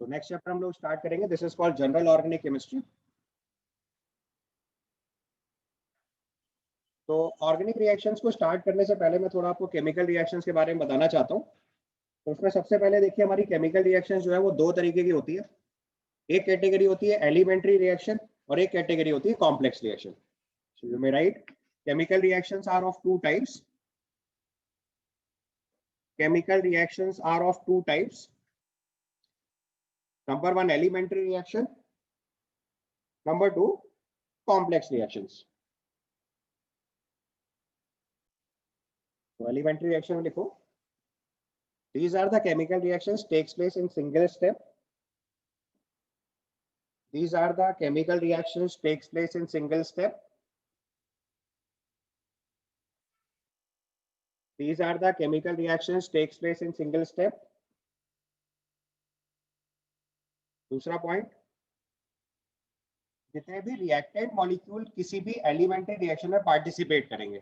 तो next chapter हम लोग स्टार्ट करेंगे, this is called general organic chemistry. तो ऑर्गेनिक रिएक्शंस को स्टार्ट करने से पहले मैं थोड़ा आपको केमिकल रिएक्शंस के बारे में बताना चाहता हूँ। तो उसमें सबसे पहले देखिए, हमारी केमिकल रिएक्शंस जो है वो दो तरीके की होती है। एक कैटेगरी होती है एलिमेंट्री रिएक्शन और एक कैटेगरी होती है complex reaction. So you may write chemical reactions are of two types. Chemical reactions are of two types. Number one, elementary reaction. Number two, complex reactions. So elementary reaction में लिखो, these are the chemical reactions takes place in single step. These are the chemical reactions takes place in single step. These are the chemical reactions takes place in single step. दूसरा point, जितने भी reactant molecule किसी भी elementary reaction में participate करेंगे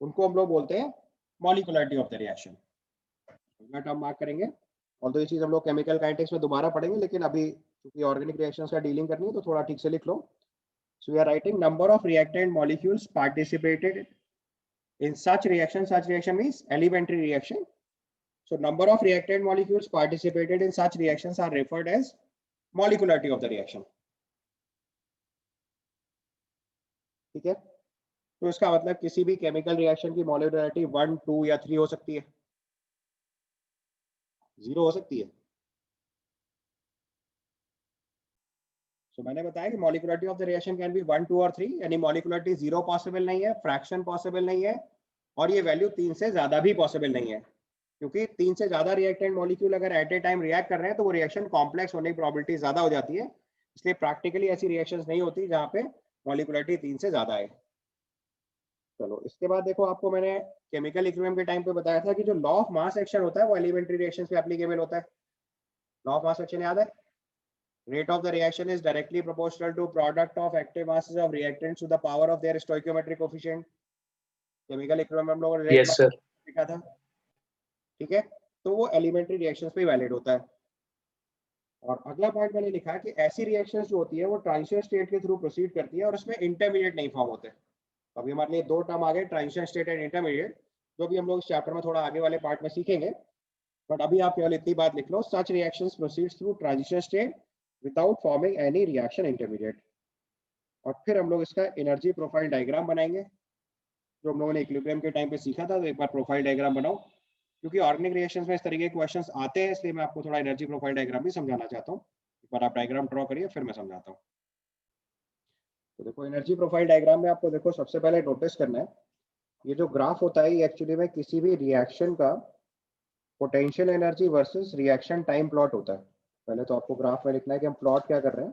उनको हम लोग बोलते हैं मॉलिक्यूलरिटी ऑफ द रिएक्शन। अगला टर्म मार्क करेंगे, और तो ये चीज हम लोग केमिकल काइनेटिक्स में दोबारा पढ़ेंगे, लेकिन अभी क्योंकि ऑर्गेनिक रिएक्शंस का डीलिंग करनी है तो थोड़ा ठीक से लिख लो। So we are writing number of reactant molecules participated in such reaction means elementary reaction. So number of reactant molecules participated in such reactions are referred as molecularity of the reaction. ठीक है, तो इसका मतलब किसी भी chemical reaction की मॉलिक्युलरिटी 1, 2 या 3 हो सकती है, 0 हो सकती है। तो मैंने बताया कि molecularity of the reaction can be 1, 2 और 3, यानी मॉलिक्युलरिटी 0 पॉसिबल नहीं है, फ्रैक्शन पॉसिबल नहीं है, और ये वैल्यू 3 से ज्यादा भी पॉसिबल नहीं है, क्योंकि 3 से ज्यादा रिएक्टेंट मॉलिक्यूल अगर एट ए टाइम रिएक्ट कर रहे हैं तो वो रिएक्शन कॉम्प्लेक्स होने की प्रोबेबिलिटी ज्यादा हो जाती है। इसलिए प्रैक्टिकली ऐसी रिएक्शंस नहीं होती जहां पे मॉलिक्युलरिटी 3 से ज्यादा है। चलो, इसके बाद देखो, आपको मैंने केमिकल इक्विलिब्रियम के टाइम पे बताया था कि जो लॉ ऑफ मास एक्शन होता है वो एलिमेंट्री रिएक्शंस पे एप्लीकेबल होता है। लॉ ऑफ मास एक्शन याद है? Rate of the reaction is directly proportional to product of active masses of reactants to the power of their stoichiometric coefficient. Chemical equilibrium में हम लोगों ने yes, sir. लिखा था, ठीक है, तो वो एलिमेंट्री रिएक्शंस पे वैलिड होता है। और अगला पॉइंट मैंने लिखा कि ऐसी रिएक्शंस जो होती है वो ट्रांजिशन स्टेट के थ्रू प्रोसीड करती है और उसमें इंटरमीडिएट नहीं फॉर्म होते। तो अभी हमारे लिए दो टर्म आ गए, ट्रांजिशन स्टेट एंड इंटरमीडिएट, जो भी हम लोग इस चैप्टर में थोड़ा आगे वाले पार्ट में सीखेंगे। बट अभी आप केवल इतनी बात लिख लो, such reactions proceeds through transition state without forming any reaction intermediate. और फिर हम लोग इसका एनर्जी प्रोफाइल डायग्राम बनाएंगे, जो हम लोगों ने इक्विलिब्रियम के टाइम पे सीखा था। तो एक बार प्रोफाइल डायग्राम बनाओ, क्योंकि ऑर्गेनिक रिएक्शंस में इस तरीके के क्वेश्चंस आते हैं, इसलिए मैं आपको थोड़ा एनर्जी प्रोफाइल डायग्राम भी समझाना चाहता हूँ। एक बार आप डायग्राम ड्रॉ करिए, फिर मैं समझाता हूँ। तो देखो, एनर्जी प्रोफाइल डायग्राम में आपको देखो सबसे पहले नोटिस करना है, ये जो ग्राफ होता है ये एक्चुअली में किसी भी रिएक्शन का potential energy versus reaction time plot होता है। पहले तो आपको ग्राफ में लिखना है कि हम प्लॉट क्या कर रहे हैं।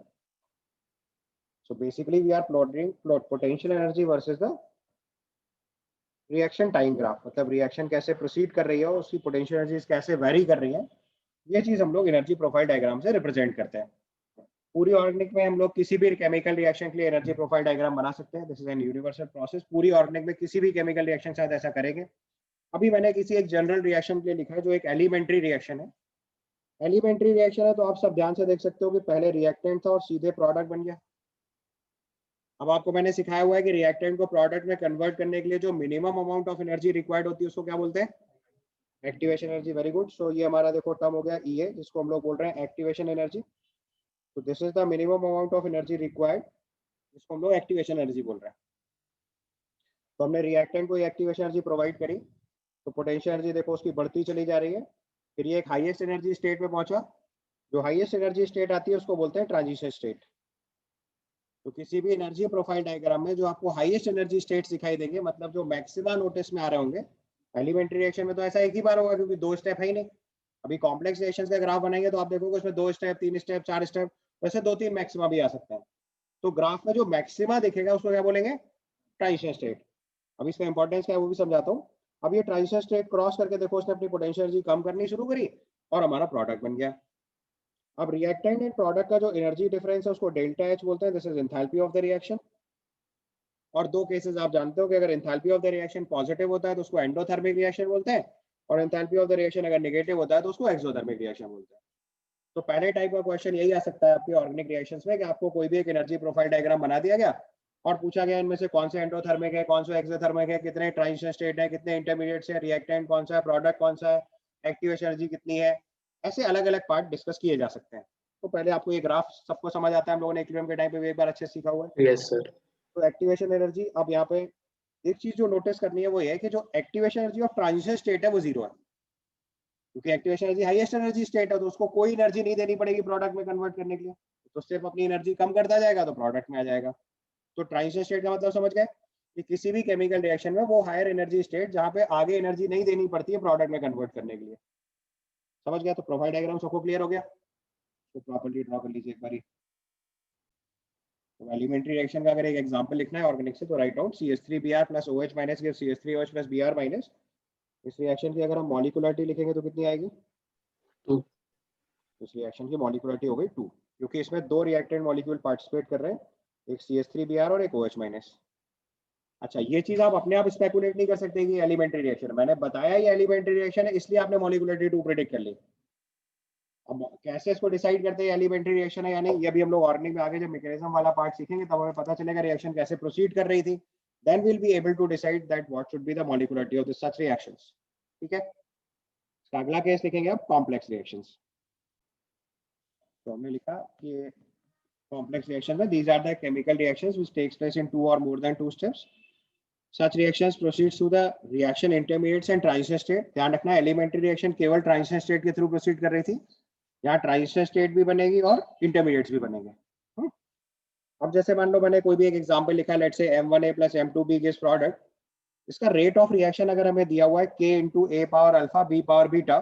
So basically we are plotting potential energy versus the reaction time graph, मतलब रिएक्शन कैसे प्रोसीड कर रही है और उसकी पोटेंशियल एनर्जी कैसे वेरी कर रही है, ये चीज हम लोग एनर्जी प्रोफाइल डायग्राम से रिप्रेजेंट करते हैं। पूरी ऑर्गेनिक में हम लोग किसी भी केमिकल रिएक्शन के लिए एनर्जी प्रोफाइल डायग्राम बना सकते हैं। This is an universal process. पूरी ऑर्गेनिक में किसी भी केमिकल रिएक्शन के साथ ऐसा करेंगे। अभी मैंने किसी एक जनरल रिएक्शन के लिए लिखा है जो एक एलिमेंट्री रिएक्शन है। एलिमेंट्री रिएक्शन है तो आप सब ध्यान से देख सकते हो कि पहले रिएक्टेंट था और सीधे प्रोडक्ट बन गया। अब आपको मैंने सिखाया हुआ है कि रिएक्टेंट को प्रोडक्ट में कन्वर्ट करने के लिए जो minimum amount of energy required होती है उसको क्या बोलते हैं? Activation energy. Very good. So ये हमारा देखो टर्म हो गया EA, जिसको हम लोग बोल रहे हैं एक्टिवेशन एनर्जी। तो this is the minimum amount of energy required, जिसको हम लोग एक्टिवेशन एनर्जी बोल रहे हैं। तो हमने रिएक्टेंट को एक्टिवेशन एनर्जी प्रोवाइड करी, तो पोटेंशियल एनर्जी देखो उसकी बढ़ती चली जा रही है। फिर ये एक हाईएस्ट एनर्जी स्टेट में पहुंचा। जो हाईएस्ट एनर्जी स्टेट आती है उसको बोलते हैं ट्रांजिशन स्टेट। तो किसी भी एनर्जी प्रोफाइल डायग्राम में जो आपको हाईएस्ट एनर्जी स्टेट दिखाई देंगे, मतलब जो मैक्सिमा नोटिस में आ रहे होंगे, एलिमेंट्री रिएक्शन में तो ऐसा एक ही बार होगा क्योंकि दो स्टेप है ही नहीं। अभी कॉम्प्लेक्स रिएक्शन का ग्राफ बनाएंगे तो आप देखोगे उसमें 2 स्टेप, 3 स्टेप, 4 स्टेप, वैसे 2-3 मैक्सिमा भी आ सकता है। तो ग्राफ में जो मैक्सिमा दिखेगा उसको क्या बोलेंगे? Transition state. अब इसका इंपॉर्टेंस क्या है वो भी समझाता हूँ। अब ये ट्रांजिशन स्टेट क्रॉस करके देखो उसने अपनी पोटेंशियल एनर्जी कम करनी शुरू करी और हमारा प्रोडक्ट बन गया। अब रिएक्टेंट एंड प्रोडक्ट का जो एनर्जी डिफरेंस है उसको डेल्टा H बोलते हैं। This is enthalpy of the reaction. और दो केसेस आप जानते हो कि अगर enthalpy of the reaction positive होता है तो उसको एंडोथर्मिक रिएक्शन बोलते हैं, और एंथैल्पी ऑफ द रिएक्शन अगर नेगेटिव होता है तो उसको एक्सोथर्मिक रिएक्शन बोलते हैं। तो पहले टाइप का क्वेश्चन यही आ सकता है आपके ऑर्गेनिक रिएक्शंस में कि आपको कोई भी एक एनर्जी प्रोफाइल डायग्राम बना दिया गया और पूछा गया इनमें से कौन से एंडोथर्मिक है, कौन सा एक्सोथर्मिक है, कितने ट्रांजिशन स्टेट है, कितने इंटरमीडिएट्स है, रिएक्टेंट कौन सा है, प्रोडक्ट कौन सा है, एक्टिवेशन एनर्जी कितनी है। ऐसे अलग अलग पार्ट डिस्कस किए जा सकते हैं। तो पहले आपको ये ग्राफ सबको समझ आता है, हम लोगों ने इक्विलिब्रियम के टाइम पे भी एक बार अच्छे से सीखा हुआ है। Yes sir. तो एक्टिवेशन एनर्जी, अब यहाँ पे एक चीज जो नोटिस करनी है वो ये है कि जो activation energy of transition state है वो 0 है, क्योंकि activation energy highest energy state है, तो उसको कोई एनर्जी नहीं देनी पड़ेगी प्रोडक्ट में कन्वर्ट करने के लिए, तो सिर्फ अपनी एनर्जी कम करता जाएगा तो प्रोडक्ट में आ जाएगा। तो ट्रांजिशन स्टेट का मतलब समझ गए कि किसी भी केमिकल रिएक्शन में वो हायर एनर्जी स्टेट जहाँ पे आगे एनर्जी नहीं देनी पड़ती है प्रोडक्ट में कन्वर्ट करने के लिए। समझ गया? तो प्रोफाइल डायग्राम सबको क्लियर हो गया? तो प्रॉपर्ली ड्रॉ कर लीजिए एक बारी। तो एलिमेंट्री रिएक्शन का अगर एक एग्जांपल लिखना है ऑर्गेनिक से, तो right out CH3Br + OH- gives CH3OH + Br-। इस रिएक्शन की अगर हम मॉलिक्यूलरिटी लिखेंगे तो कितनी आएगी? 2। इस रिएक्शन की मॉलिक्यूलरिटी हो गई 2, क्योंकि इसमें 2 रिएक्टेंट मॉलिक्यूल पार्टिसिपेट कर रहे हैं, एक CH3Br और एक OH-। अच्छा, ये चीज आप अपने आप स्पेकुलेट नहीं कर सकते कि एलिमेंट्री रिएक्शन, मैंने बताया ये एलिमेंट्री रिएक्शन है इसलिए आपने मॉलिक्यूलरिटी 2 प्रेडिक्ट कर ली। अब कैसे इसको डिसाइड करते हैं एलिमेंट्री रिएक्शन है या नहीं, ये भी हम लोग ऑर्गेनिक में आगे जब मैकेनिज्म वाला पार्ट सीखेंगे तब हमें पता चलेगा रिएक्शन कैसे प्रोसीड कर रही थी। Then we'll be able to decide that what should be the molecularity of such reactions. ठीक है, अगला केस लिखेंगे अब कॉम्प्लेक्स रिएक्शंस। तो हमने लिखा कि कॉम्प्लेक्स रिएक्शन में these are the chemical reactions which takes place in 2 or more than 2 steps. Such reactions proceeds through the reaction intermediates and transition state. ध्यान रखना एलिमेंट्री रिएक्शन केवल ट्रांजिशन स्टेट के through proceed कर रही थी, यहाँ transition state भी बनेगी और इंटरमीडिएट्स भी बनेंगे। अब जैसे मान लो मैंने कोई भी एक एग्जांपल लिखा है, let's say M1A + M2B gives product, इसका रेट ऑफ रिएक्शन अगर हमें दिया हुआ है K × A power alpha B power beta.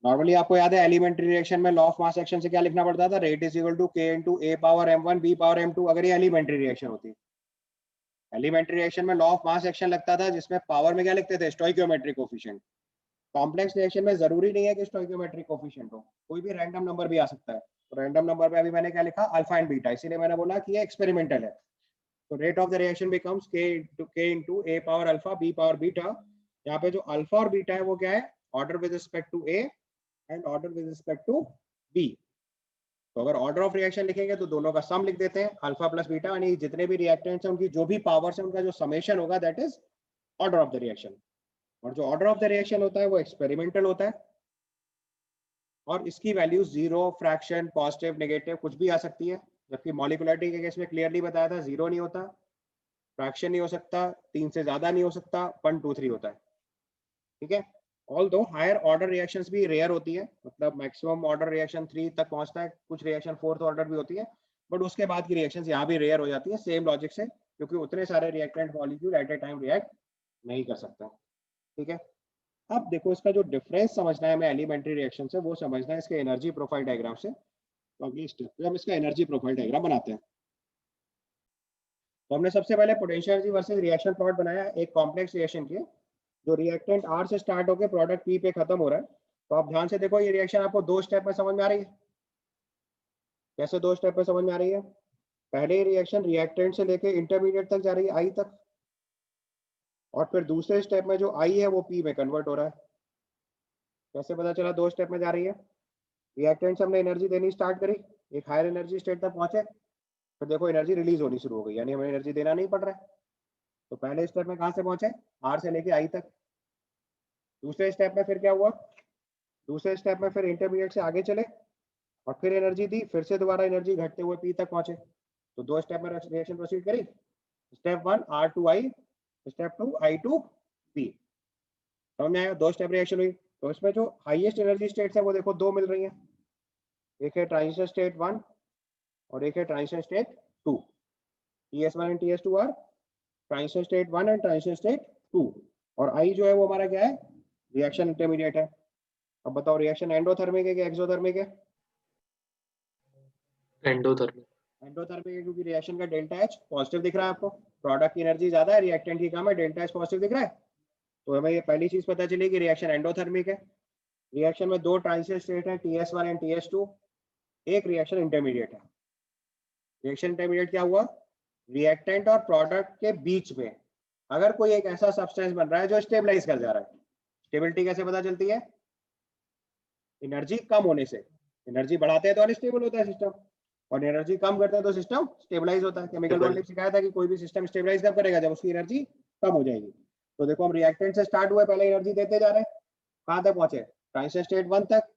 Normally आपको याद है एलिमेंट्री रिएक्शन में लॉ ऑफ मास एक्शन से क्या लिखना पड़ता था, rate is equal to K × A power M1 B power M2, अगर ये एलिमेंट्री रिएक्शन होती। एलिमेंट्री रिएक्शन में लॉ ऑफ मास एक्शन लगता था जिसमें पावर में क्या लिखते थे, स्टोइकियोमेट्रिक कोफिशिएंट। कॉम्प्लेक्स रिएक्शन में जरूरी नहीं है कि स्टोइकियोमेट्रिक कोफिशिएंट हो, कोई भी रैंडम नंबर भी आ सकता है। तो रैंडम नंबर पे अभी मैंने क्या लिखा, अल्फा एंड बीटा, इसीलिए मैंने बोला कि ये एक्सपेरिमेंटल है। तो rate of the reaction becomes K × A power alpha B power beta. यहाँ पे जो अल्फा और बीटा है वो क्या है, order with respect to A and order with respect to B। तो अगर ऑर्डर ऑफ रिएक्शन लिखेंगे तो दोनों का सम लिख देते हैं, अल्फा प्लस बीटा, यानी जितने भी रिएक्टेंट्स हैं उनकी जो भी पावर्स है उनका जो समेशन होगा that is order of the reaction. और जो ऑर्डर ऑफ द रिएक्शन होता है वो एक्सपेरिमेंटल होता है और इसकी वैल्यू 0, फ्रैक्शन, पॉजिटिव, नेगेटिव कुछ भी आ सकती है। जबकि मॉलिक्यूलरिटी के केस में क्लियरली बताया था 0 नहीं होता, फ्रैक्शन नहीं हो सकता, 3 से ज्यादा नहीं हो सकता, 1 2 3 होता है। ठीक है, ऑल्दो हायर ऑर्डर रिएक्शंस भी रेयर होती है, मतलब मैक्सिमम ऑर्डर रिएक्शन 3 तक पहुंचता है, कुछ रिएक्शन 4th ऑर्डर भी होती है, बट उसके बाद की रिएक्शंस यहाँ भी रेयर हो जाती है सेम लॉजिक से, क्योंकि उतने सारे रिएक्टेंट मॉलिक्यूल एट ए टाइम रिएक्ट नहीं कर सकते। ठीक है, अब देखो इसका जो डिफरेंस समझना है हमें एलिमेंट्री रिएक्शन से, वो समझना है इसके एनर्जी प्रोफाइल डायग्राम से। तो अगली स्टेप पे हम इसका एनर्जी प्रोफाइल डायग्राम बनाते हैं। तो हमने सबसे पहले potential energy versus reaction plot बनाया एक कॉम्प्लेक्स रिएक्शन के, जो रिएक्टेंट R से स्टार्ट होकर प्रोडक्ट P पे खत्म हो रहा है। तो आप ध्यान से देखो, ये रिएक्शन आपको 2 स्टेप में समझ में आ रही है। कैसे 2 स्टेप में समझ में आ रही है? पहले रिएक्शन रिएक्टेंट से लेके इंटरमीडिएट तक जा रही है I तक, और फिर दूसरे स्टेप में जो I है वो P में कन्वर्ट हो रहा है। कैसे पता चला 2 स्टेप में जा रही है? रिएक्टेंट से हमने एनर्जी देनी स्टार्ट करी, एक हायर एनर्जी स्टेट तक पहुंचे, फिर देखो एनर्जी रिलीज होनी शुरू हो गई, यानी हमें एनर्जी देना नहीं पड़ रहा है। तो पहले स्टेप में कहाँ से पहुंचे, R से लेके I तक। दूसरे स्टेप में फिर क्या हुआ, दूसरे स्टेप में फिर इंटरमीडिएट से आगे चले और फिर एनर्जी दी, फिर से दोबारा एनर्जी घटते हुए P तक पहुंचे। तो 2 स्टेप में रिएक्शन प्रोसीड करी, step 1 R to I, step 2 I to P। समझ में आया? 2 स्टेप रिएक्शन हुई। तो इसमें जो हाईएस्ट एनर्जी स्टेट्स है वो देखो 2 मिल रही है, एक है ट्रांजिशन स्टेट 1 और एक है transition state 2। TS1 and TS2 are transition state 1 and transition state 2, और I जो है वो हमारा क्या है, रिएक्शन इंटरमीडिएट है। अब बताओ रिएक्शन एंडोथर्मिक है कि एक्सोथर्मिक है? एंडोथर्मिक। एंडोथर्मिक है, क्योंकि रिएक्शन का डेल्टा H पॉजिटिव दिख रहा है आपको, प्रोडक्ट की एनर्जी ज्यादा है, रिएक्टेंट की कम है, डेल्टा H पॉजिटिव दिख रहा है। तो हमें ये पहली चीज पता चली कि रिएक्शन एंडोथर्मिक है। रिएक्शन में 2 ट्रांजिशन स्टेट है, TS1 एंड TS2, एक रिएक्शन इंटरमीडिएट है। रिएक्शन इंटरमीडिएट क्या हुआ, रिएक्टेंट और प्रोडक्ट के बीच में अगर कोई एक ऐसा सब्सटेंस बन रहा है जो स्टेबलाइज कर जा रहा है। स्टेबिलिटी कैसे पता चलती है, एनर्जी कम होने से। एनर्जी बढ़ाते हैं तो अनस्टेबल होता है सिस्टम, और एनर्जी कम करते हैं तो सिस्टम स्टेबलाइज होता है। केमिकल बॉन्ड ने सिखाया था कि कोई भी सिस्टम स्टेबलाइज कब करेगा, जब उसकी एनर्जी कम हो जाएगी। तो देखो हम रिएक्टेंट से स्टार्ट हुए, पहले एनर्जी देते जा रहे हैं, कहाँ तक पहुंचे, ट्रांजिशन स्टेट 1 तक।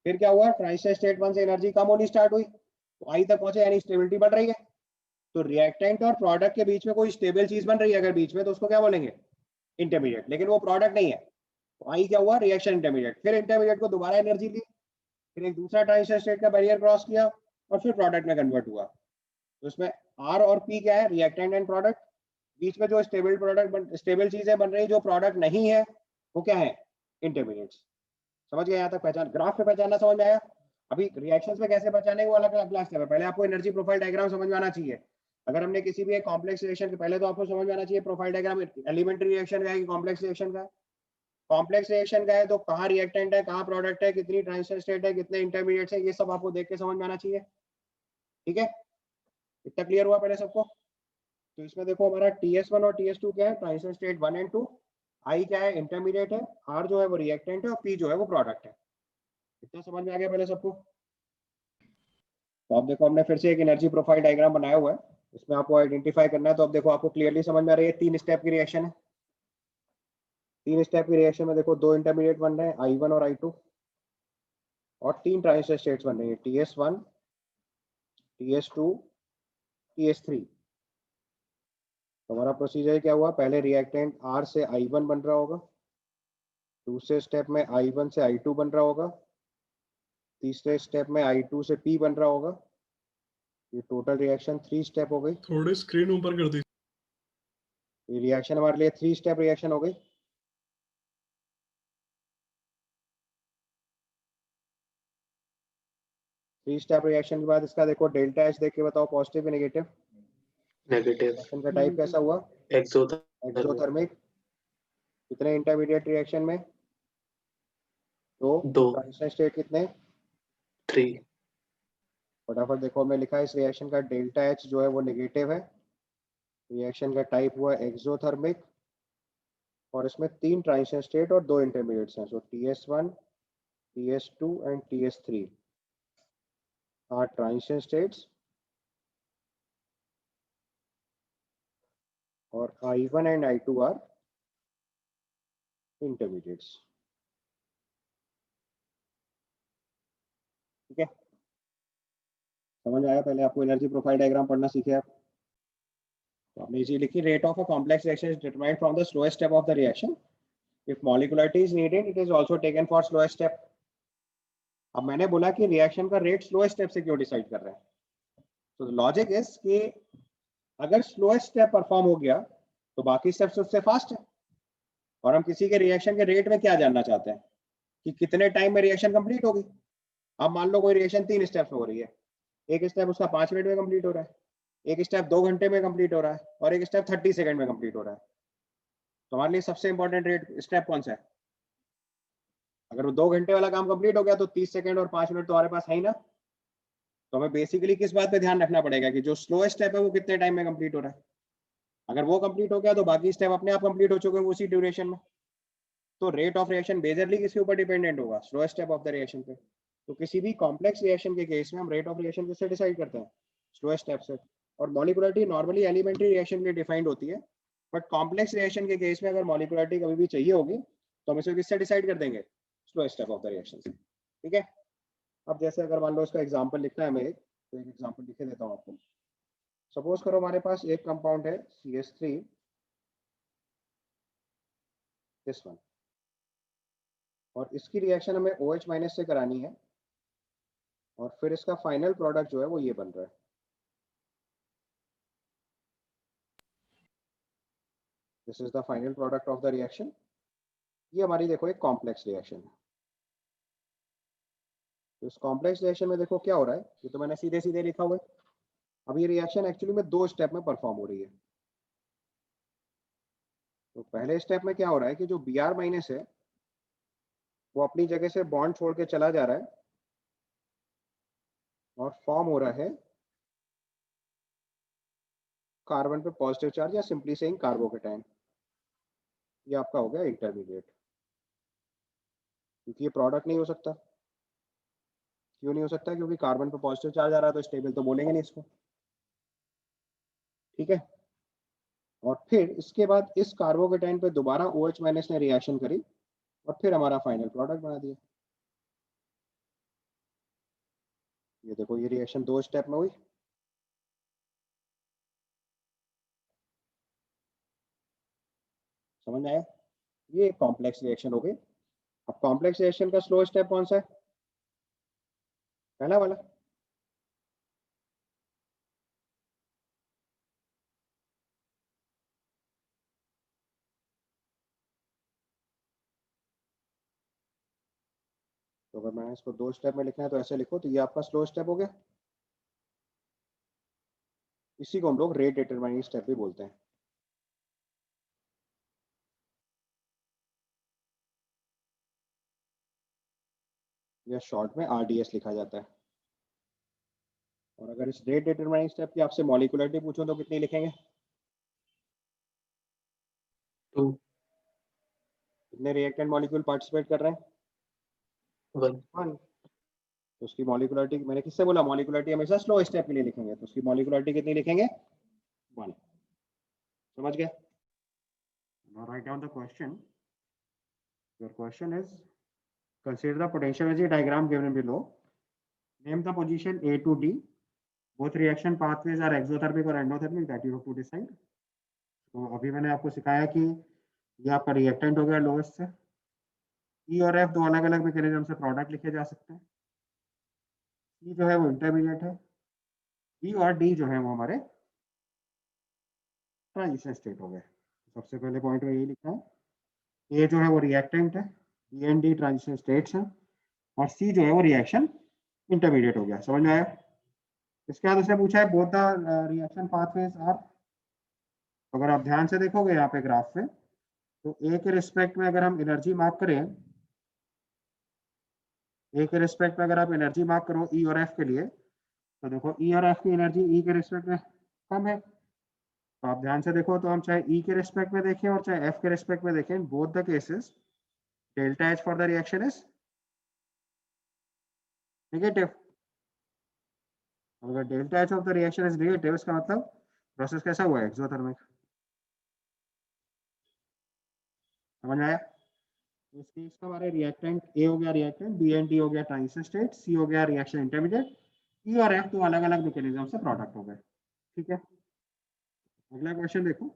फिर क्या हुआ, ट्रांजिशन स्टेट 1 से एनर्जी कम होनी स्टार्ट हुई तो आई तक पहुंचे, यानी स्टेबिलिटी बढ़ रही है। तो रिएक्टेंट और प्रोडक्ट के बीच में कोई स्टेबल चीज बन रही है अगर बीच में, तो उसको क्या बोलेंगे, इंटरमीडिएट। लेकिन वो प्रोडक्ट नहीं है, तो आई क्या हुआ, रिएक्शन इंटरमीडिएट। फिर इंटरमीडिएट को दोबारा एनर्जी ली, फिर एक दूसरा ट्रांजिशन स्टेट का बैरियर क्रॉस किया और फिर प्रोडक्ट में कन्वर्ट हुआ। तो इसमें आर और पी क्या है, रिएक्टेंट एंड प्रोडक्ट। बीच में जो स्टेबल प्रोडक्ट स्टेबल चीजें बन रही जो प्रोडक्ट नहीं है, वो क्या है, इंटरमीडिएट्स। समझ गए यहाँ तक, पहचान ग्राफ पे पहचानना समझ में आया। अभी रिएक्शंस में कैसे पहचाने वो अलग अलग क्लास है। पहले आपको एनर्जी प्रोफाइल डायग्राम समझ में आना चाहिए। अगर हमने किसी भी एक कॉम्प्लेक्स रिएक्शन के पहले तो आपको समझ में आना चाहिए प्रोफाइल डायग्राम एलिमेंट्री रिएक्शन का है कि कॉम्प्लेक्स रिएक्शन का है। कॉम्प्लेक्स रिएक्शन का है तो कहाँ रिएक्टेंट है, कहाँ प्रोडक्ट है, कितनी ट्रांजिशन स्टेट है, कितने इंटरमीडिएट्स है, ये सब आपको देख के समझ में आना चाहिए। ठीक है, इतना क्लियर हुआ पहले सबको। तो इसमें देखो हमारा TS1 और TS2 क्या है, ट्रांजिशन स्टेट 1 एंड 2। आई क्या है, इंटरमीडिएट है। आर जो है वो रिएक्टेंट है और पी जो है वो प्रोडक्ट है। इतना समझ में आ गया पहले सबको। तो अब देखो हमने फिर से एक एनर्जी प्रोफाइल डायग्राम बनाया हुआ है, इसमें आपको आइडेंटिफाई करना है। तो अब देखो आपको क्लियरली समझ में आ रही है, 3 स्टेप की रिएक्शन है। 3 स्टेप की रिएक्शन में देखो 2 इंटरमीडिएट बन रहे हैं, I1 और I2, और 3 ट्रांजिशन स्टेट्स बन रही है, TS1, TS2, TS3। तो हमारा प्रोसीजर क्या हुआ, पहले रिएक्टेंट R से I1 बन रहा होगा, दूसरे स्टेप में I1 से I2 बन रहा होगा, तीसरे स्टेप में I2 से P बन रहा होगा। ये टोटल रिएक्शन 3 स्टेप हो गई। थोड़ी स्क्रीन ऊपर कर दी। ये रिएक्शन हमारे लिए 3 स्टेप रिएक्शन हो गई। थ्री स्टेप रिएक्शन के बाद इसका देखो डेल्टा एच देख के बताओ, पॉजिटिव या नेगेटिव। नेगेटिव। रिएक्शन का टाइप कैसा हुआ, एक्सोथर्मिक। एक्सोथर्मिक। कितने इंटरमीडिएट रिएक्शन में, दो। 2 ट्रांजिशन स्टेट कितने, 3। फटाफट देखो हमने लिखा है इस रिएक्शन का डेल्टा एच जो है वो नेगेटिव है। रिएक्शन का टाइप हुआ एक्सोथर्मिक, और इसमें 3 ट्रांजिशन स्टेट और 2 इंटरमीडिएट्स हैं। So TS1, TS2 and TS3 are transition states, और I1 and I2 are intermediates. ठीक है, समझ आया। पहले आपको एनर्जी प्रोफाइल डायग्राम पढ़ना सीखे आप। तो आपने इसी लिखी, rate of a complex reaction is determined from the slowest step of the reaction. If molecularity is needed it is also taken for slowest step. अब मैंने बोला कि रिएक्शन का रेट स्लोएस्ट स्टेप से क्यों डिसाइड कर रहे हैं। तो लॉजिक इज कि अगर स्लोएस्ट स्टेप परफॉर्म हो गया तो बाकी स्टेप्स उससे फास्ट है। और हम किसी के रिएक्शन के रेट में क्या जानना चाहते हैं कि कितने टाइम में रिएक्शन कंप्लीट होगी। अब मान लो कोई रिएक्शन 3 स्टेप्स में हो रही है, एक स्टेप उसका 5 मिनट में कंप्लीट हो रहा है, एक स्टेप 2 घंटे में कंप्लीट हो रहा है, और एक स्टेप 30 सेकंड में कंप्लीट हो रहा है। तो हमारे लिए सबसे इंपॉर्टेंट रेट स्टेप कौन सा है। अगर वो 2 घंटे वाला काम कंप्लीट हो गया तो 30 सेकंड और 5 मिनट तो हमारे पास है ही ना। तो हमें बेसिकली किस बात पे ध्यान रखना पड़ेगा कि जो स्लोएस्ट स्टेप है वो कितने टाइम में कंप्लीट हो रहा है। अगर वो कंप्लीट हो गया तो बाकी स्टेप अपने आप कंप्लीट हो चुके हैं उसी ड्यूरेशन में। तो रेट ऑफ रिएक्शन मेजरली किसके ऊपर डिपेंडेंट होगा, slowest step of the reaction पे। तो किसी भी कॉम्प्लेक्स रिएक्शन के केस में हम रेट ऑफ रिएक्शन किससे डिसाइड करते हैं, स्लोएस्ट स्टेप से। और मॉलिक्युलरिटी नॉर्मली एलिमेंट्री रिएक्शन के लिए डिफाइंड होती है, बट कॉम्प्लेक्स रिएक्शन के केस में अगर मॉलिक्युलरिटी कभी भी चाहिए होगी तो हम इसे किससे डिसाइड कर देंगे, slowest step of the reaction से। ठीक है, अब जैसे अगर मान लो इसका एग्जांपल लिखना है हमें एक, तो एक एग्जांपल लिख देता हूँ आपको। सपोज करो हमारे पास एक कंपाउंड है CH3, दिस वन, और इसकी रिएक्शन हमें OH माइनस से करानी है, और फिर इसका फाइनल प्रोडक्ट जो है वो ये बन रहा है। This is the final product of the reaction. ये हमारी देखो एक कॉम्प्लेक्स रिएक्शन है। तो इस कॉम्प्लेक्स रिएक्शन में देखो क्या हो रहा है, ये तो मैंने सीधे सीधे लिखा हुआ है। अब ये रिएक्शन एक्चुअली में 2 स्टेप में परफॉर्म हो रही है। तो पहले स्टेप में क्या हो रहा है कि जो Br माइनस है वो अपनी जगह से बॉन्ड छोड़ के चला जा रहा है, और फॉर्म हो रहा है कार्बन पे पॉजिटिव चार्ज, या सिंपली सेइंग कार्बोकेटाइन। ये आपका हो गया इंटरमीडिएट, क्योंकि ये प्रोडक्ट नहीं हो सकता। क्यों नहीं हो सकता? क्योंकि कार्बन पे पॉजिटिव चार्ज आ रहा है, तो स्टेबल तो बोलेंगे नहीं इसको। ठीक है, और फिर इसके बाद इस कार्बोकेटाइन पे दोबारा OH माइनस ने रिएक्शन करी और फिर हमारा फाइनल प्रोडक्ट बना दिया। ये देखो, ये रिएक्शन 2 स्टेप में हुई। समझ में आया? ये कॉम्प्लेक्स रिएक्शन हो गई। अब कॉम्प्लेक्स रिएक्शन का स्लो स्टेप कौन सा है? पहला वाला। तो अगर मैंने इसको 2 स्टेप में लिखना है तो ऐसे लिखो, तो ये आपका स्लो स्टेप हो गया। इसी को हम लोग रेट डिटरमाइनिंग स्टेप भी बोलते हैं। या शॉर्ट में RDS लिखा जाता है। और अगर इस रेट डिटरमाइनिंग स्टेप की आपसे मॉलिक्यूलरिटी पूछूं तो कितनी लिखेंगे? 2 कितने रिएक्टेंट मॉलिक्यूल पार्टिसिपेट कर रहे हैं? 1 1। तो उसकी मॉलिक्यूलरिटी, मैंने किससे बोला मॉलिक्यूलरिटी हमेशा स्लो स्टेप के लिए लिखेंगे, तो उसकी मॉलिक्यूलरिटी कितनी लिखेंगे? 1। समझ गए? Now write down the question. Your question is, consider the potential energy diagram given below. Name the position A to D. Both reaction pathways are exothermic or endothermic, that you have to decide. तो अभी मैंने आपको सिखाया कि ये आपका reactant हो गया लोएस्ट से। E और F दो अलग अलग मैकेनिज्म से प्रोडक्ट लिखे जा सकते हैं। E जो है वो इंटरमीडिएट है, E और D जो है वो हमारे ट्रांजिशन स्टेट हो गए। सबसे पहले पॉइंट में यही लिखा है, A जो है वो रिएक्टेंट है, E and D transition states हैं, और C जो है वो रिएक्शन इंटरमीडिएट हो गया। समझ में आया? इसके बाद उसने पूछा है both the reaction pathways are. अगर आप ध्यान से देखोगे यहाँ पे ग्राफ में, तो ए के रिस्पेक्ट में अगर हम एनर्जी मार्क करें, ए के रिस्पेक्ट में अगर आप एनर्जी मार्क करो ई और एफ के लिए, तो देखो ई और एफ की एनर्जी ई के रिस्पेक्ट में कम है। तो आप ध्यान से देखो, तो हम चाहे ई के रिस्पेक्ट में देखें और चाहे एफ के रिस्पेक्ट में देखें, both the cases delta H for the reaction is negative. अगर delta H of the reaction is negative, इसका मतलब प्रोसेस कैसा हुआ है? एक्सोथर्मिक। समझ में आया? इस केस का हमारे रिएक्टेंट ए हो गया रिएक्टेंट, बी एंड डी हो गया ट्रांजिशन स्टेट, सी हो गया रिएक्शन इंटरमीडिएट, ई और एफ तो अलग अलग मैकेनिज्म से प्रोडक्ट हो गए। ठीक है, अगला क्वेश्चन देखो।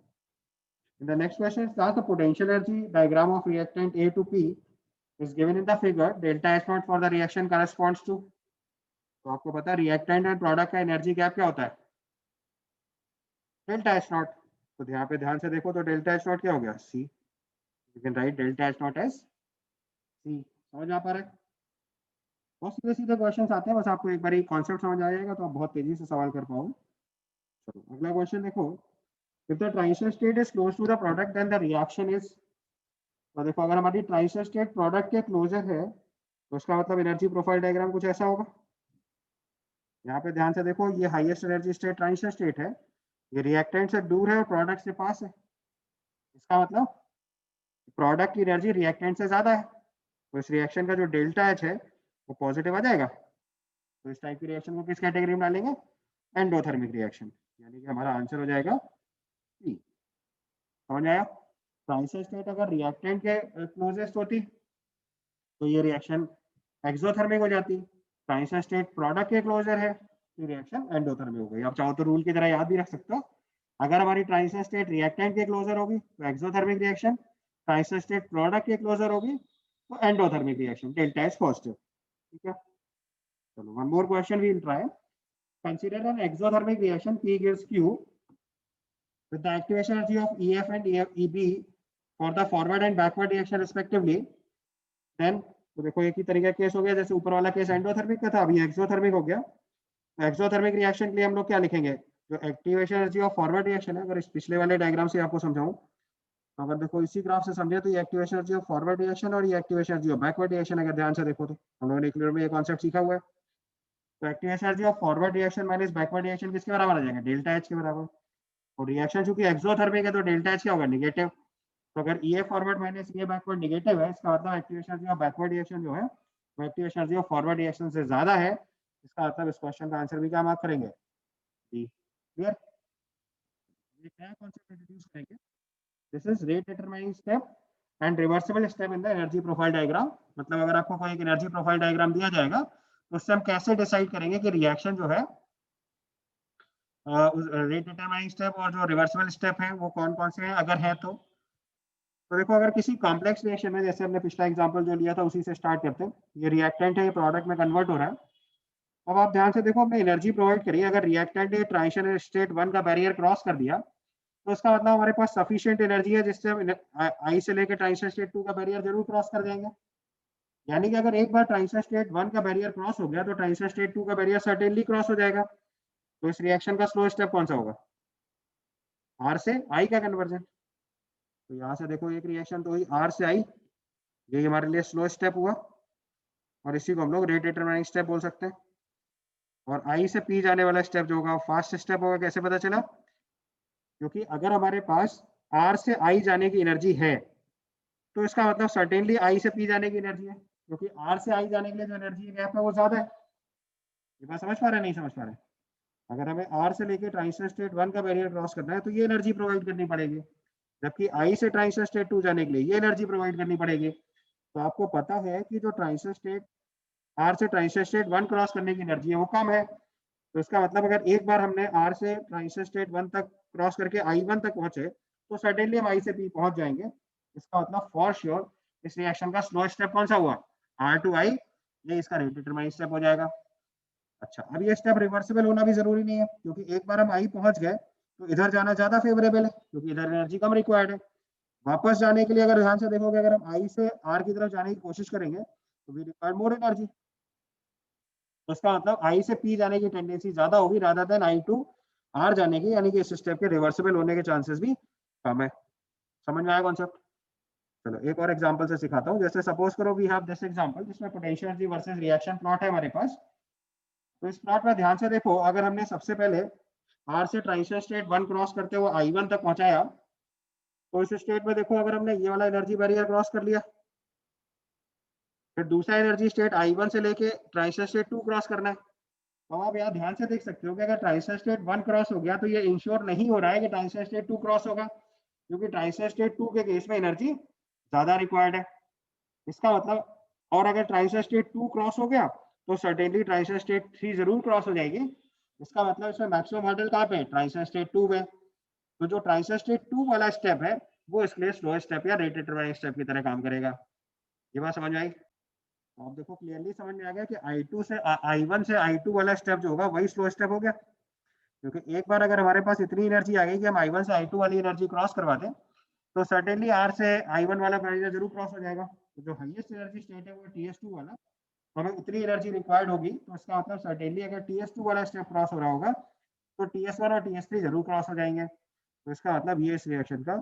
In the next question, is the potential energy diagram of reactant A to P is given in the figure. Delta H naught for the reaction corresponds to. तो आपको पता है रिएक्टेंट एंड प्रोडक्ट का energy gap क्या होता है? Delta H not. तो यहाँ पे ध्यान से देखो, तो डेल्टा एच नॉट क्या हो गया? C. You can write delta H not as C. समझ आ पा रहा है? बहुत सीधे सीधे क्वेश्चन आते हैं, बस आपको एक बार कॉन्सेप्ट समझ आ जाएगा तो आप बहुत तेजी से सवाल कर पाओगे। चलो अगला क्वेश्चन देखो। If the transition state is close to the product, then the reaction is। तो देखो, अगर हमारी ट्रांजिशन स्टेट प्रोडक्ट के क्लोजर है, तो उसका मतलब एनर्जी प्रोफाइल डायग्राम कुछ ऐसा होगा। यहाँ पे ध्यान से देखो, ये highest energy state transition state है, ये रिएक्टेंट से दूर है और प्रोडक्ट से पास है। इसका मतलब प्रोडक्ट की एनर्जी रिएक्टेंट से ज्यादा है, तो इस रिएक्शन का जो डेल्टा एच है वो पॉजिटिव आ जाएगा। तो इस टाइप की रिएक्शन को किस कैटेगरी में डालेंगे? Endothermic reaction. यानी कि हमारा आंसर हो जाएगा सी। समझ आया? ट्रांजिशन स्टेट अगर रिएक्टेंट के क्लोजेस्ट होती तो ये रिएक्शन एक्सोथर्मिक हो जाती। ट्रांजिशन स्टेट प्रोडक्ट के क्लोजर है, तो रिएक्शन एंडोथर्मिक हो गई। आप चाहो तो रूल की तरह याद भी रख सकते हो, अगर हमारी ट्रांजिशन स्टेट रिएक्टेंट के क्लोजर होगी तो exothermic reaction, transition state product के क्लोजर होगी तो endothermic reaction, delta H positive. ठीक है, चलो one more question we will try. Consider an exothermic reaction P gives Q with the activation energy of EF and EB for the forward and backward reaction respectively, then तो देखो एक ही तरीका case हो गया, जैसे ऊपर वाला केस एंडोथर्मिक का था, अभी एक्सोथर्मिक हो गया। एक्सोथर्मिक रिएक्शन के लिए हम लोग क्या लिखेंगे? जो activation energy of forward reaction है, अगर इस पिछले वाले डायग्राम से आपको समझाऊं, तो अगर देखो इसी ग्राफ से समझे, तो ये activation energy of forward reaction और ये activation energy of backward reaction, अगर ध्यान से देखो तो हम लोगों ने क्लियर में ये कॉन्सेप्ट सीखा हुआ है। तो activation energy of forward reaction minus backward reaction किसके बराबर आ जाएगा? डेल्टा एच के बराबर। और रिएक्शन चूंकि एक्सोथर्मिक है, तो डेल्टा एच क्या होगा? नेगेटिव। तो अगर ई ए फॉरवर्ड माइनस ई ए बैकवर्ड नेगेटिव है, इसका मतलब activation energy of backward reaction जो है तो activation energy of forward reaction से ज्यादा है, इसका मतलब इस क्वेश्चन का आंसर भी क्या मार्क करेंगे, डी। क्लियर? ये क्या कॉन्सेप्ट इंट्रोड्यूस करेंगे, this is rate determining step and reversible step in the energy profile diagram. मतलब अगर आपको कोई एक एनर्जी प्रोफाइल डायग्राम दिया जाएगा तो उससे हम कैसे डिसाइड करेंगे कि रिएक्शन जो है रेट डिटरमाइनिंग स्टेप और जो रिवर्सिबल स्टेप है वो कौन कौन से हैं, अगर है तो देखो अगर किसी कॉम्प्लेक्स रिएक्शन में, जैसे हमने पिछला एग्जांपल जो लिया था उसी से स्टार्ट करते हैं, ये रिएक्टेंट है, ये प्रोडक्ट में कन्वर्ट हो रहा है। अब आप ध्यान से देखो, हमने एनर्जी प्रोवाइड करी, अगर रिएक्टेंट ने ट्रांजिशन स्टेट 1 का बैरियर क्रॉस कर दिया तो इसका मतलब हमारे पास सफिशिएंट एनर्जी है जिससे हम आई से लेकर ट्रांजिशन स्टेट 2 का बैरियर जरूर क्रॉस कर देंगे। यानी कि अगर एक बार ट्रांजिशन स्टेट 1 का बैरियर क्रॉस हो गया तो ट्रांजिशन स्टेट 2 का बैरियर सर्टेनली क्रॉस हो जाएगा। तो इस रिएक्शन का स्लो स्टेप कौन सा होगा, आर से आई का कन्वर्जन। तो यहाँ से देखो एक रिएक्शन तो हुई आर से आई, ये हमारे लिए स्लो स्टेप हुआ और इसी को हम लोग रेट डिटरमाइनिंग स्टेप बोल सकते हैं। और आई से पी जाने वाला स्टेप जो होगा फास्ट स्टेप होगा। कैसे पता चला, क्योंकि अगर हमारे पास आर से आई जाने की एनर्जी है तो इसका मतलब सर्टेनली आई से पी जाने की एनर्जी है, क्योंकि आर से आई जाने के लिए जो एनर्जी गैप है वो ज्यादा है। ये बात समझ पा रहे हैं, नहीं समझ पा रहे हैं? अगर हमें आर से लेके ट्रांजिशन स्टेट 1 का बैरियर क्रॉस करना है तो ये एनर्जी प्रोवाइड करनी पड़ेगी, जबकि आई से ट्रांजिशन स्टेट 2 जाने के लिए ये एनर्जी प्रोवाइड करनी पड़ेगी। तो आपको पता है कि जो ट्रांजिशन स्टेट आर से ट्रांजिशन स्टेट 1 क्रॉस करने की एनर्जी है वो कम है। तो इसका मतलब अगर एक बार हमने आर से ट्रांजिशन स्टेट 1 तक क्रॉस करके आई 1 तक पहुंचे तो सर्टेनली हम आई से पी पहुंच जाएंगे। इसका मतलब फॉर श्योर इस रिएक्शन का स्लो स्टेप कौन सा हुआ, आर टू आई, ये इसका रेट डिटरमाइनिंग स्टेप हो जाएगा। अच्छा, अब ये स्टेप रिवर्सिबल होना भी जरूरी नहीं है, क्योंकि एक बार हम आई पहुंच गए तो इधर जाना ज्यादा फेवरेबल है, क्योंकि इधर एनर्जी कम रिक्वायर्ड है। वापस जाने के लिए अगर ध्यान से देखोगे, अगर हम आई से आर की तरफ जाने की कोशिश करेंगे तो वी रिक्वायर मोर एनर्जी। तो इसका मतलब आई से पी जाने की टेंडेंसी ज्यादा होगी rather than I two R जाने की, यानी कि इस स्टेप के रिवर्सिबल होने के चांसेस भी कम है। समझ में आया कॉन्सेप्ट? चलो एक और एग्जांपल से सिखाता हूँ। जैसे सपोज करो वी हैव दिस एग्जांपल जिसमें potential energy versus reaction plot है हमारे पास। तो इस प्लॉट में ध्यान से देखो, अगर हमने सबसे पहले आर से ट्रांजिशन स्टेट 1 क्रॉस करते हुए आई 1 तक पहुंचाया तो इस स्टेट में देखो अगर हमने ये वाला एनर्जी बैरियर क्रॉस कर लिया, फिर दूसरा एनर्जी स्टेट आई 1 से लेके ट्रांजिशन स्टेट 2 क्रॉस करना है। तो आप यहाँ ध्यान से देख सकते हो कि अगर ट्रांजिशन स्टेट 1 क्रॉस हो गया तो ये इंश्योर नहीं हो रहा है कि ट्रांजिशन स्टेट 2 क्रॉस होगा, क्योंकि ट्रांजिशन स्टेट 2 के केस में एनर्जी ज्यादा रिक्वायर्ड है। इसका मतलब, और अगर ट्रांजिशन स्टेट 2 क्रॉस हो गया तो सर्टेनली ट्रांजिशन स्टेट 3 जरूर क्रॉस हो जाएगी। इसका मतलब इसमें मैक्सिमम मॉडल कहाँ पे, ट्रांजिशन स्टेट 2 में। तो जो ट्रांजिशन स्टेट 2 वाला स्टेप है वो इसके लिए स्लो स्टेप या रेट डिटरमाइनिंग स्टेप की तरह काम करेगा। ये बात समझ में आई? तो आप देखो क्लियरली समझ में आ गया कि I2 से I1 से I2 वाला स्टेप जो होगा वही स्लो स्टेप हो गया, क्योंकि एक बार अगर हमारे पास इतनी एनर्जी आ गई कि हम I1 से I2 वाली एनर्जी क्रॉस करवा दें तो सर्टेनली R से I1 वाला बैरियर जरूर क्रॉस हो जाएगा। तो जो हाईएस्ट एनर्जी स्टेट है वो TS2 वाला, तो हमें उतनी एनर्जी रिक्वायर्ड होगी। तो इसका मतलब सर्टेनली अगर TS2 वाला स्टेप क्रॉस हो रहा होगा तो TS1 और TS3 जरूर क्रॉस हो जाएंगे। तो इसका मतलब ये इस रिएक्शन का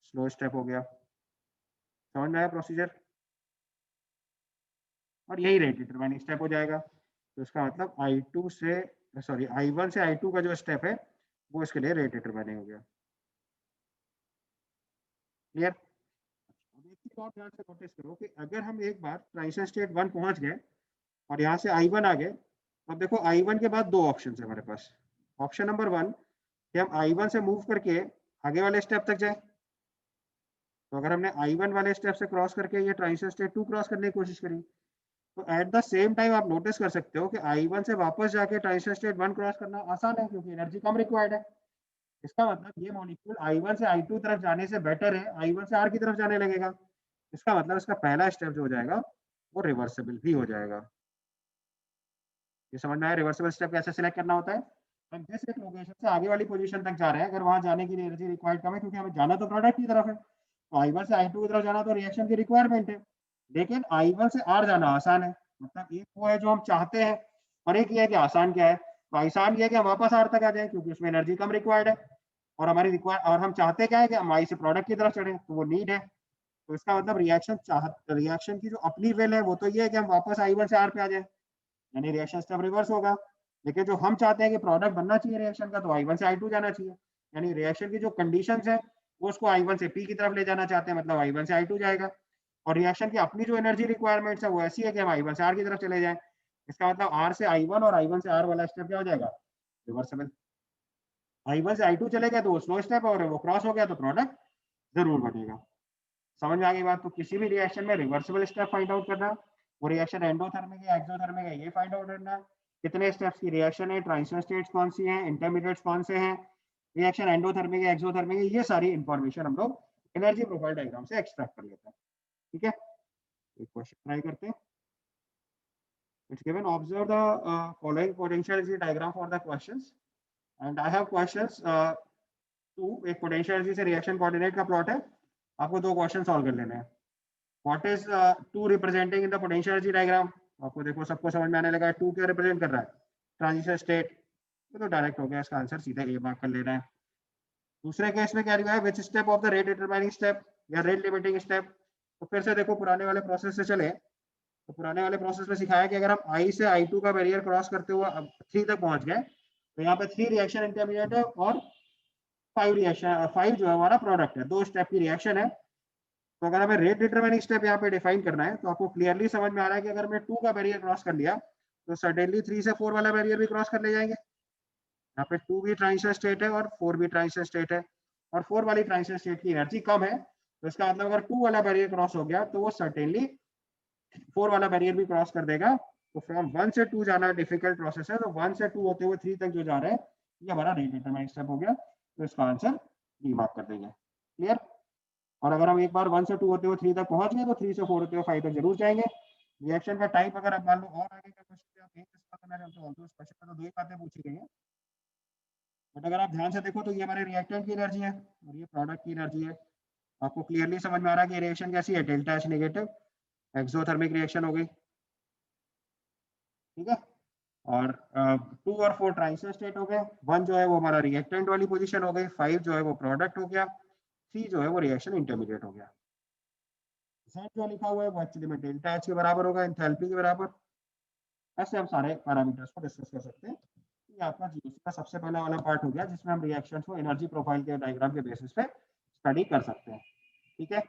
स्लो स्टेप हो गया। समझ में आया प्रोसीजर? और यही रेट डिटरमाइनिंग स्टेप हो जाएगा। तो इसका मतलब I1 से I2 का जो स्टेप है वो इसके लिए रेट डिटरमाइनिंग हो गया। क्लियर? एक चीज और ध्यान से नोटिस करो कि अगर हम एक बार ट्रांजिशन स्टेट 1 पहुंच गए और यहाँ से I1 आ गए, अब देखो I1 के बाद दो ऑप्शन है हमारे पास। ऑप्शन नंबर 1 कि हम I1 से मूव करके आगे वाले स्टेप तक जाए। तो अगर हमने I1 वाले स्टेप से क्रॉस करके ये ट्रांजिशन स्टेट 2 क्रॉस करने की कोशिश करी तो एट द सेम टाइम आप नोटिस कर सकते हो कि I1 से वापस जाके ट्रांजिशन स्टेट 1 क्रॉस करना आसान है, क्योंकि एनर्जी कम रिक्वायर्ड है। इसका मतलब ये मॉलिक्यूल I1 से I2 तरफ जाने से बेटर है I1 से R की तरफ जाने लगेगा। इसका मतलब इसका पहला स्टेप जो हो जाएगा वो रिवर्सिबल भी हो जाएगा। ये समझ में आया रिवर्सिबल स्टेप कैसे सिलेक्ट करना होता है? हम जिस एक लोकेशन से आगे वाली पोजीशन तक जा रहे हैं, अगर वहां जाने की एनर्जी रिक्वायर्ड कम है, क्योंकि हमें जाना तो प्रोडक्ट की तरफ है, तो I1 से I2 की तरफ जाना तो रिएक्शन की रिक्वायरमेंट है। लेकिन I1 से R जाना आसान है। मतलब एक वो है जो हम चाहते हैं और एक ये है कि आसान क्या है। तो आसान ये है कि हम वापस R तक आ जाए, क्योंकि उसमें एनर्जी कम रिक्वायर्ड है, और हमारी और हम चाहते क्या है कि हम आई से प्रोडक्ट की तरफ चढ़े, तो वो नीड है। तो इसका मतलब रिएक्शन की जो अपनी वेल है वो तो ये है कि हम वापस I1 से R पे आ जाए, यानी रिएक्शन स्टेप रिवर्स होगा। लेकिन जो हम चाहते हैं कि प्रोडक्ट बनना चाहिए रिएक्शन का, तो I1 से I2 जाना चाहिए। यानी रिएक्शन की जो कंडीशंस है वो उसको I1 से P की तरफ ले जाना चाहते हैं, मतलब I1 से I2 जाएगा। और रिएक्शन की अपनी जो एनर्जी रिक्वायरमेंट्स है वो ऐसी है कि हम I1 से R की तरफ चले जाएं। इसका मतलब R से I1 और I1 से R वाला स्टेप क्या हो जाएगा, रिवर्सिबल। I1 से I2 चले गए तो वो स्लो स्टेप, और वो क्रॉस हो गया तो प्रोडक्ट जरूर बनेगा। समझ में आ गई बात? तो किसी भी रिएक्शन में रिवर्सिबल स्टेप फाइंड आउट करना, वो रिएक्शन एंडोथर्मिक है एक्सोथर्मिक है ये फाइंड आउट करना, कितने स्टेप्स की रिएक्शन है, ट्रांजिशन स्टेट्स कौन सी हैं, इंटरमीडिएट्स कौन से हैं, रिएक्शन एंडोथर्मिक है एक्सोथर्मिक है, ये सारी इंफॉर्मेशन हम लोग एनर्जी प्रोफाइल डायग्राम से एक्सट्रैक्ट कर लेते हैं। ठीक है, एक क्वेश्चन ट्राई करते हैं। It's given observe the following potential energy diagram for the questions, and I have questions two, एक पोटेंशियल एनर्जी से रिएक्शन कोऑर्डिनेट का प्लॉट है, आपको दो क्वेश्चन सॉल्व कर लेने हैं। What is two representing in the potential energy diagram, आपको देखो सबको समझ में आने लगा है टू क्या रिप्रेजेंट कर रहा है, ट्रांजिशन स्टेट, तो डायरेक्ट हो गया, इसका आंसर सीधा ए मार्क कर लेना है। दूसरे केस में क्या लिखा है, which step of the rate determining step या रेट लिमिटिंग स्टेप, तो फिर से देखो पुराने वाले प्रोसेस से चले, तो पुराने वाले प्रोसेस में सिखाया कि अगर हम I से I2 का बैरियर क्रॉस करते हुए अब 3 तक पहुंच गए, तो यहाँ पे 3 रिएक्शन इंटरमीडिएट है और 5 रिएक्शन, 5 जो है हमारा प्रोडक्ट है, 2 स्टेप की रिएक्शन है। तो अगर हमें रेट डिटरमाइनिंग स्टेप यहाँ पे डिफाइन करना है, तो आपको क्लियरली समझ में आ रहा है कि अगर मैं 2 का बैरियर क्रॉस कर लिया तो सर्टेनली 3 से 4 वाला बैरियर भी क्रॉस कर ले जाएंगे। यहाँ पे 2 भी ट्रांजिशन स्टेट है और 4 भी ट्रांजिशन स्टेट है, और 4 वाली ट्रांजिशन स्टेट की एनर्जी कम है, तो इसका मतलब अगर 2 वाला बैरियर क्रॉस हो गया तो वो सर्टेनली 4 वाला बैरियर भी क्रॉस कर देगा। तो फ्रॉम 1 से 2 जाना डिफिकल्ट प्रोसेस है, तो 1 से 2 होते हुए 3 तक जो जा रहे हैं ये हमारा रेट डिटरमाइनिंग स्टेप हो गया, तो इसका आंसर डी मार्क कर देंगे। क्लियर? और अगर हम एक बार 1 से 2 होते हुए 3 तक पहुंच गए तो 3 से 4 होते हुए 5 तक जरूर जाएंगे। रिएक्शन का टाइप अगर आप मान लो और आगे का क्वेश्चन आप एक करना चाहते हो तो उस क्वेश्चन में तो दो ही बातें पूछी गई हैं, बट अगर आप ध्यान से देखो तो ये हमारे रिएक्टेंट की एनर्जी है और ये प्रोडक्ट की एनर्जी है। आपको क्लियरली समझ में आ रहा है कि रिएक्शन कैसी है, delta H negative exothermic reaction हो गई। ठीक है, और 2 और 4 ट्रांजिशन स्टेट हो गए, 1 जो है वो हमारा रिएक्टेंट वाली पोजीशन हो गई, 5 जो है वो प्रोडक्ट हो गया, 3 जो है वो रिएक्शन इंटरमीडिएट हो गया। Z जो लिखा हुआ है वो एक्चुअली में डेल्टा एच के बराबर होगा, एंथैल्पी के बराबर। ऐसे हम सारे पैरामीटर्स को डिस्कस कर सकते हैं। ये आपका जीओसी का सबसे पहला वाला पार्ट हो गया जिसमें हम रिएक्शंस को एनर्जी प्रोफाइल के डायग्राम के बेसिस पे स्टडी कर सकते हैं। ठीक है।